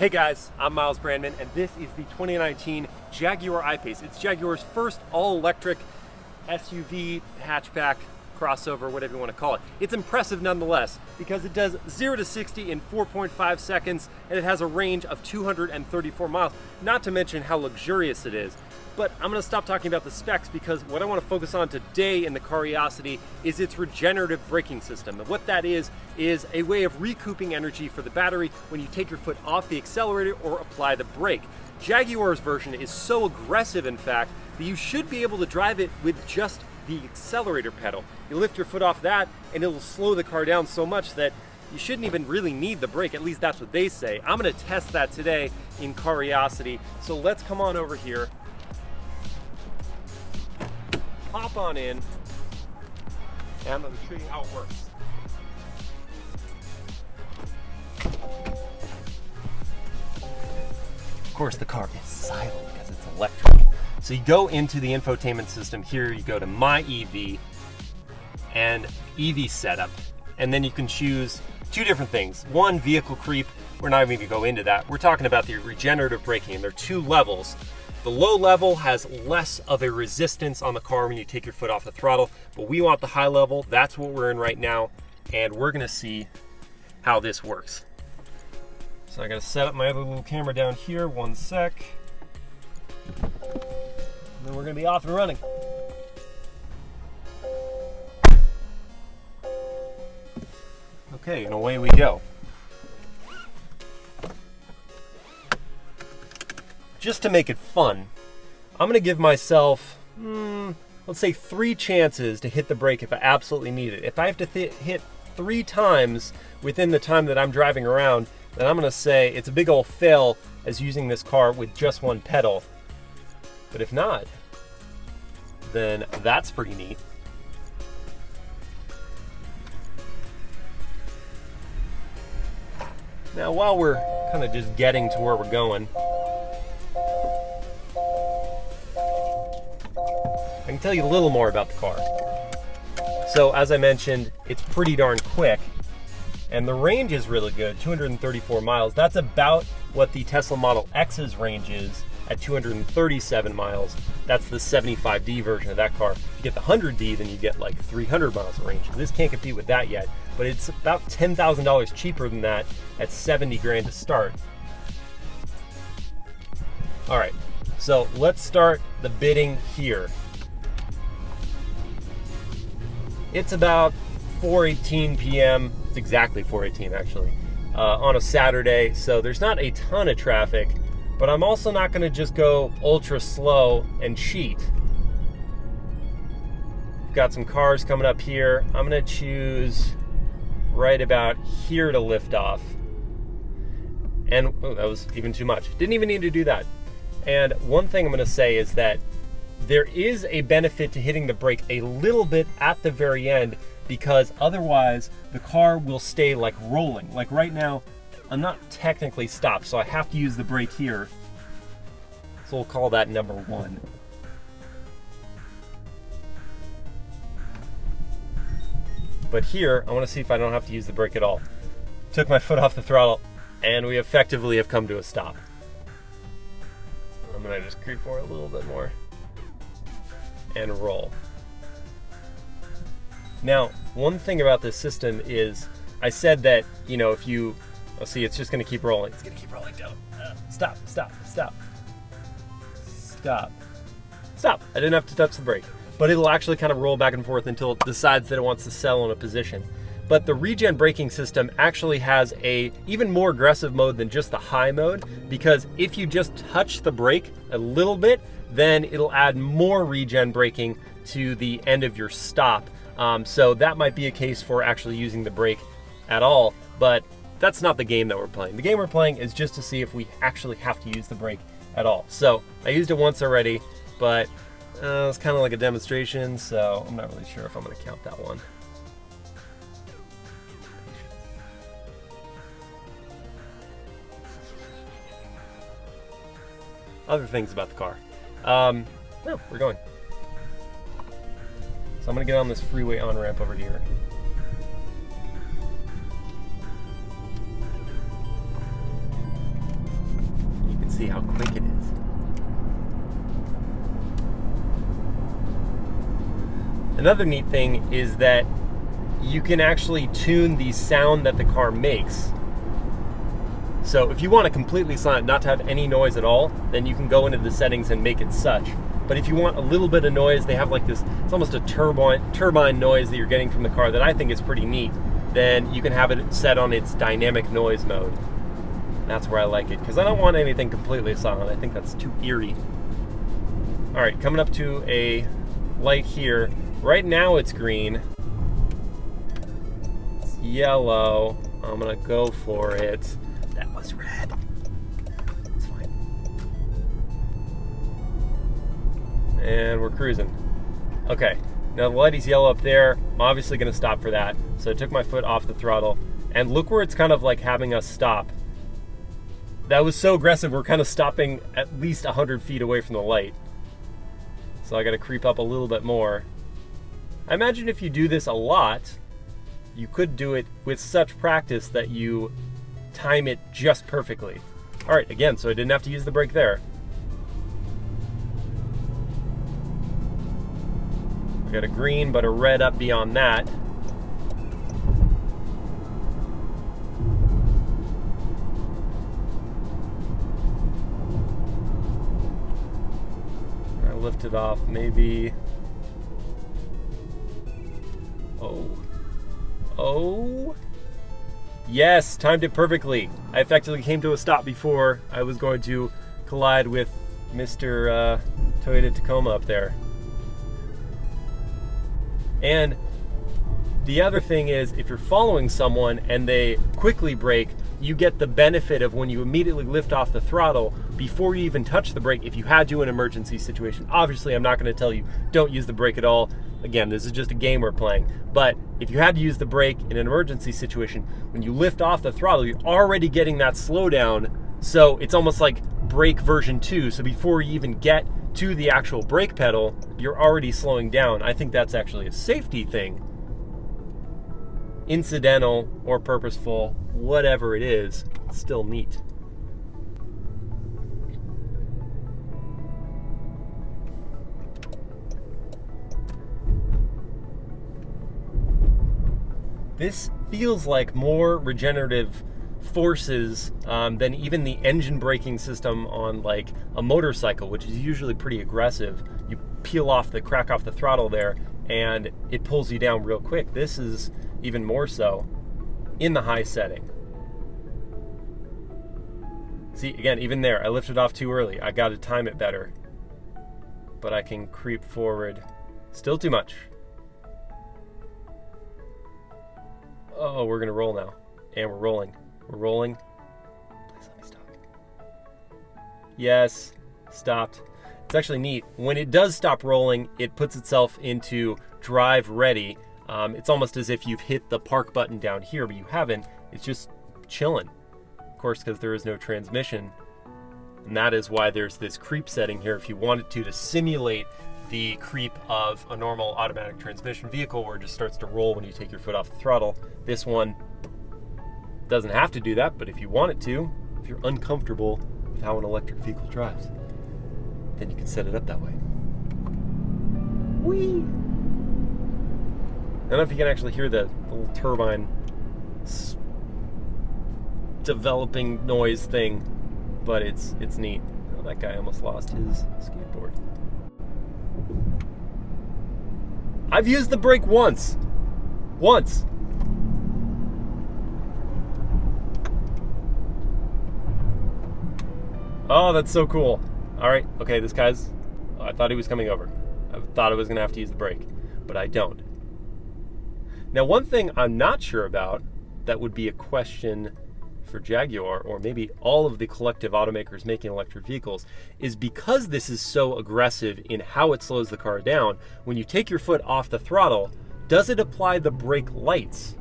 Hey guys, I'm Miles Branman, and this is the 2019 Jaguar I-Pace. It's Jaguar's first all-electric SUV, hatchback, crossover, whatever you want to call it. It's impressive nonetheless, because it does 0 to 60 in 4.5 seconds, and it has a range of 234 miles, not to mention how luxurious it is. But I'm going to stop talking about the specs because what I want to focus on today in the Curiosity is its regenerative braking system. And what that is a way of recouping energy for the battery when you take your foot off the accelerator or apply the brake. Jaguar's version is so aggressive, in fact, that you should be able to drive it with just the accelerator pedal. You lift your foot off that and it'll slow the car down so much that you shouldn't even really need the brake. At least that's what they say. I'm going to test that today in Curiosity. So let's come on over here. Hop on in, and I'm going to show you how it works. Of course, the car is silent because it's electric. So you go into the infotainment system here, you go to My EV and EV setup, and then you can choose two different things. One, vehicle creep. We're not even going to go into that. We're talking about the regenerative braking, and there are two levels. The low level has less of a resistance on the car when you take your foot off the throttle, but we want the high level. That's what we're in right now, and we're gonna see how this works. So I gotta set up my other little camera down here, one sec. And then we're gonna be off and running. Okay, and away we go. Just to make it fun, I'm gonna give myself, let's say 3 chances to hit the brake if I absolutely need it. If I have to hit 3 times within the time that I'm driving around, then I'm gonna say it's a big old fail as using this car with just one pedal. But if not, then that's pretty neat. Now, while we're kind of just getting to where we're going, I can tell you a little more about the car. So as I mentioned, it's pretty darn quick, and the range is really good, 234 miles. That's about what the Tesla Model X's range is at 237 miles. That's the 75D version of that car. If you get the 100D, then you get like 300 miles of range. This can't compete with that yet, but it's about $10,000 cheaper than that at 70 grand to start. All right, so let's start the bidding here. It's about 4:18 p.m. It's exactly 4:18 actually, on a Saturday, so there's not a ton of traffic, but I'm also not gonna just go ultra slow and cheat. Got some cars coming up here. I'm gonna choose right about here to lift off. And, oh, that was even too much. Didn't even need to do that. And one thing I'm gonna say is that there is a benefit to hitting the brake a little bit at the very end, because otherwise the car will stay like rolling. Like right now, I'm not technically stopped, so I have to use the brake here. So we'll call that number 1. But here, I want to see if I don't have to use the brake at all. Took my foot off the throttle, and we effectively have come to a stop. I'm gonna just creep forward a little bit more and roll. Now, one thing about this system is, I said that, you know, if you, see, it's just gonna keep rolling. It's gonna keep rolling down. Stop, stop, stop. Stop. Stop. I didn't have to touch the brake. But it'll actually kind of roll back and forth until it decides that it wants to settle in a position. But the regen braking system actually has a even more aggressive mode than just the high mode, because if you just touch the brake a little bit, then it'll add more regen braking to the end of your stop. So that might be a case for actually using the brake at all, but that's not the game that we're playing. The game we're playing is just to see if we actually have to use the brake at all. So I used it once already, but it's kind of like a demonstration, so I'm not really sure if I'm gonna count that one. Other things about the car. No, we're going. So I'm gonna get on this freeway on-ramp over here. see how quick it is. Another neat thing is that you can actually tune the sound that the car makes. So if you want to completely silent, not to have any noise at all, then you can go into the settings and make it such. But if you want a little bit of noise, they have like this, it's almost a turbine noise that you're getting from the car that I think is pretty neat. Then you can have it set on its dynamic noise mode. That's where I like it, because I don't want anything completely silent. I think that's too eerie. All right, coming up to a light here. Right now it's green. It's yellow. I'm gonna go for it. That was red. It's fine. And we're cruising. Okay, now the light is yellow up there. I'm obviously gonna stop for that. So I took my foot off the throttle, and look where it's kind of like having us stop. That was so aggressive, we're kind of stopping at least 100 feet away from the light. So I gotta creep up a little bit more. I imagine if you do this a lot, you could do it with such practice that you time it just perfectly. All right, again, so I didn't have to use the brake there. I got a green, but a red up beyond that. I lifted off maybe. Oh. Yes, timed it perfectly. I effectively came to a stop before I was going to collide with Mr. Toyota Tacoma up there. And the other thing is, if you're following someone and they quickly brake, you get the benefit of when you immediately lift off the throttle before you even touch the brake if you had to in an emergency situation. Obviously, I'm not going to tell you don't use the brake at all. Again, this is just a game we're playing. But if you had to use the brake in an emergency situation, when you lift off the throttle, you're already getting that slowdown. So it's almost like brake version 2. So before you even get to the actual brake pedal, you're already slowing down. I think that's actually a safety thing. Incidental or purposeful, whatever it is, it's still neat. This feels like more regenerative forces than even the engine braking system on like a motorcycle, which is usually pretty aggressive. You crack off the throttle there, and it pulls you down real quick. This is even more so in the high setting. See, again, even there, I lifted off too early. I got to time it better. But I can creep forward. Still too much. Oh, we're gonna roll now. And we're rolling. We're rolling. Please let me stop. Yes, stopped. It's actually neat. When it does stop rolling, it puts itself into drive ready. It's almost as if you've hit the park button down here, but you haven't. It's just chilling. Of course, because there is no transmission. And that is why there's this creep setting here. If you wanted to simulate the creep of a normal automatic transmission vehicle where it just starts to roll when you take your foot off the throttle. This one doesn't have to do that, but if you want it to, if you're uncomfortable with how an electric vehicle drives, then you can set it up that way. Whee! I don't know if you can actually hear the little turbine developing noise thing, but it's neat. Oh, that guy almost lost his skateboard. I've used the brake once. Once. Oh, that's so cool. All right, okay, this guy's, I thought he was coming over. I thought I was gonna have to use the brake, but I don't. Now, one thing I'm not sure about that would be a question for Jaguar, or maybe all of the collective automakers making electric vehicles, is because this is so aggressive in how it slows the car down, when you take your foot off the throttle, does it apply the brake lights?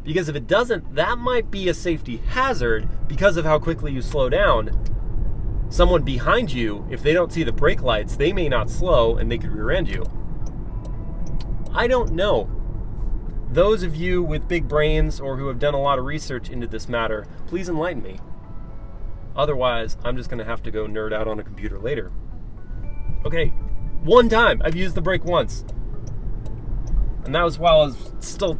Because if it doesn't, that might be a safety hazard because of how quickly you slow down. Someone behind you, if they don't see the brake lights, they may not slow and they could rear end you. I don't know. Those of you with big brains or who have done a lot of research into this matter, please enlighten me. Otherwise, I'm just gonna have to go nerd out on a computer later. Okay, one time, I've used the brake once. And that was while I was still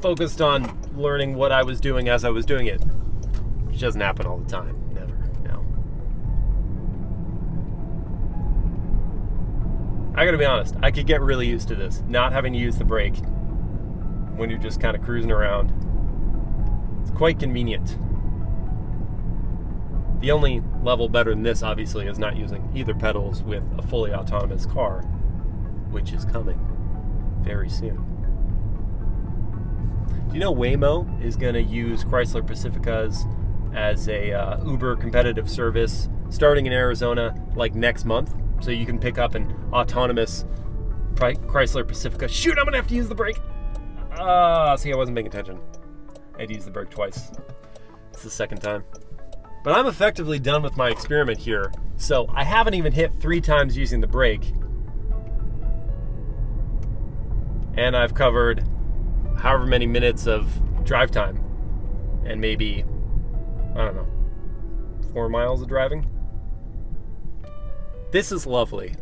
focused on learning what I was doing as I was doing it. Which doesn't happen all the time, never, no. I gotta be honest, I could get really used to this, not having to use the brake when you're just kind of cruising around. It's quite convenient. The only level better than this, obviously, is not using either pedals with a fully autonomous car, which is coming very soon. Do you know Waymo is going to use Chrysler Pacificas as a Uber competitive service starting in Arizona like next month? So you can pick up an autonomous Chrysler Pacifica. Shoot, I'm going to have to use the brake. See, I wasn't paying attention. I had to use the brake twice. It's the second time. But I'm effectively done with my experiment here. So I haven't even hit 3 times using the brake. And I've covered however many minutes of drive time. And maybe, I don't know, 4 miles of driving. This is lovely.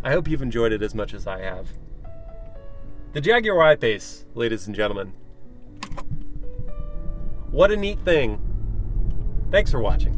I hope you've enjoyed it as much as I have. The Jaguar I-Pace, ladies and gentlemen. What a neat thing. Thanks for watching.